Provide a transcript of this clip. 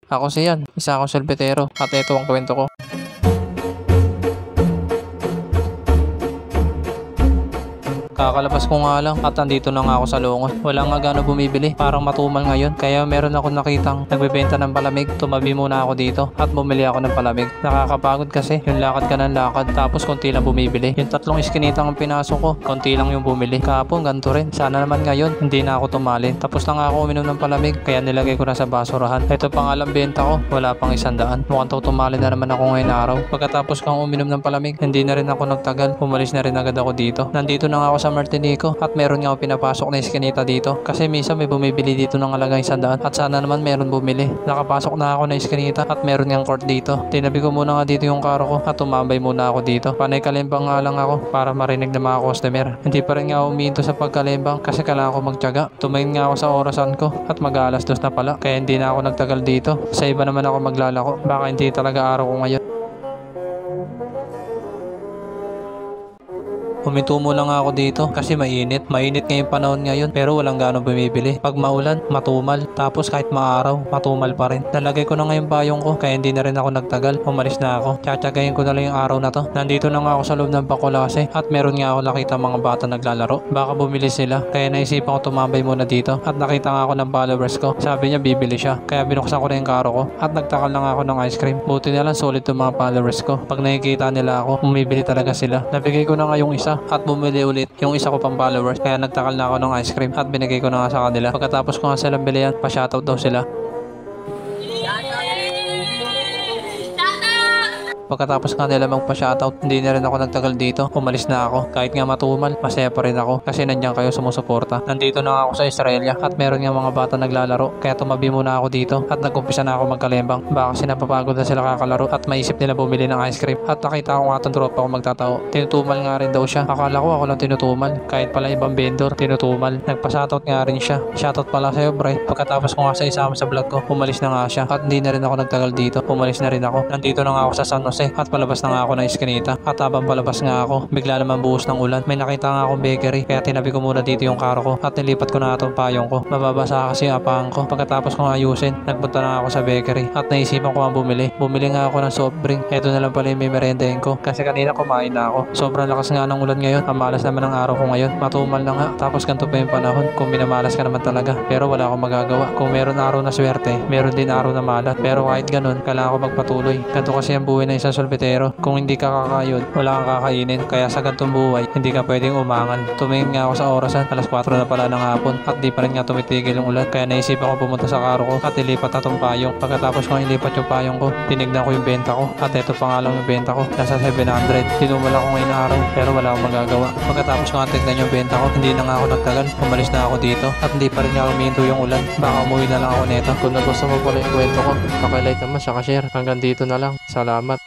Ako si Yan, isa akong solbetero at ito ang kwento ko. Kakalabas ko nga lang at andito na nga ako sa lungon. Wala nga gano'n bumibili, parang matumal ngayon. Kaya meron ako nakitang nagbebenta ng palamig. Tumabi muna ako dito at bumili ako ng palamig. Nakakapagod kasi yung lakad ka ng lakad tapos konti lang bumibili. Yung 3 iskinitang ang pinasok ko, konti lang yung bumili. Kahapon ganito rin. Sana naman ngayon hindi na ako tumali. Tapos na nga ako uminom ng palamig kaya nilagay ko na sa basurahan. Ito pang alam benta ko, wala pang 100. Mukhang tumali na naman ako ngayong araw. Pagkatapos kang uminom ng palamig, hindi na rin ako nagtagal. Umalis na rin agad ako dito. Nandito na nga ako sa Martinico at meron nga ako pinapasok na iskinita dito kasi minsan may bumibili dito ng halagang 100 at sana naman meron bumili. Nakapasok na ako na iskinita at meron nga court dito. Tinabi ko muna nga dito yung karo ko at tumambay muna ako dito. Panay kalimbang nga lang ako para marinig ng mga customer. Hindi pa rin nga ako umiinto sa pagkalimbang kasi kailangan ko magtiyaga. Tumingin nga ako sa orasan ko at mag-aalas 2 na pala kaya hindi na ako nagtagal dito. Sa iba naman ako maglalako. Baka hindi talaga araw ko ngayon. Huminto muna nga ako dito kasi mainit. Mainit ngayong panahon ngayon pero walang gano'ng bumibili. Pag maulan, matumal. Tapos kahit maaraw, matumal pa rin. Nalagay ko na nga yung payong ko kaya hindi na rin ako nagtagal. Umalis na ako. Tsatsagayin ko na lang yung araw na to. Nandito na nga ako sa loob ng Bacolase at meron nga ako nakita mga bata naglalaro. Baka bumili sila. Kaya naisipan ko tumambay muna dito at nakita nga ako ng followers ko. Sabi niya bibili siya. Kaya binuksan ko na yung karo ko at nagtakal na nga ako ng ice cream. Buti na lang solid yung mga followers ko. Pag nakikita nila ako, bumibili talaga sila. Nabigay ko na nga yung isa at bumili ulit yung isa ko pang followers kaya nagtakal na ako ng ice cream at binigay ko na nga sa kanila. Pagkatapos ko nga silang bilihan, pa-shoutout daw sila. Pagkatapos nga nila magpa-shoutout, hindi na rin ako nagtagal dito. Umalis na ako. Kahit nga matumal, masaya pa rin ako kasi nandiyan kayo sumusuporta. Nandito na ako sa Australia at meron nga mga bata naglalaro. Kaya tumabi muna ako dito at nag-umpisa na ako magkalembang. Baka kasi napapagod na sila kakalaro at maisip nila bumili ng ice cream. At nakita ko nga itong tropa ko magtatao. Tinutumal nga rin daw siya. Akala ko ako lang tinutumal. Kahit pala ibang vendor, tinutumal. Nagpa-shoutout nga rin siya. Shoutout pala sa'yo, Bray. Pagkatapos ko nga sa isama sa vlog ko, umalis na nga siya. At hindi na rin ako nagtagal dito. Umalis na rin ako. Nandito na nga ako sa San Jose at palabas na nga ako ng iskinita. At habang palabas nga ako, bigla naman buhos ng ulan. May nakita nga akong bakery kaya tinabi ko muna dito yung karo ko at nilipat ko na itong payong ko. Mababasa kasi yung apahang ko. Pagkatapos ko nga ayusin, nagpunta na ako sa bakery at naisipan ko nga bumili. Bumili nga ako ng soft drink. Ito na lang pala yung merendahin ko kasi kanina kumain na ako. Sobrang lakas nga ng ulan ngayon. Ang malas naman ng araw ko ngayon. Matumal na nga. Tapos ganito pa yung panahon. Kung minamalas ka naman talaga. Pero wala akong magagawa. Kung meron araw na swerte, meron din araw na malat. Pero kahit ganun, kailangan ko magpatuloy. Ganito kasi ang buhay ng isang solbetero. Kung hindi ka kakayod, wala kang kakainin. Kaya sa gantong buhay, hindi ka pwedeng umangal. Tumingin nga ako sa orasan, alas 4 na pala ng hapon at di pa rin nga tumitigil yung ulan. Kaya naisipan ko pumunta sa karo ko at ilipat na tong payong. Pagkatapos ko ilipat yung payong ko, tinignan ko yung benta ko at eto pa nga lang yung benta ko. Nasa 700. Tinumala ko ngayong araw pero wala akong magagawa. Pagkatapos ko nga tignan yung benta ko, hindi na nga ako nagtagal. Umalis na ako dito at hindi pa rin nga huminto yung ulan. Baka umuwi na lang ako neto. Kung nagustuhan mo pala yung kwento ko, pakilike naman, share. Hanggang dito na lang. Salamat.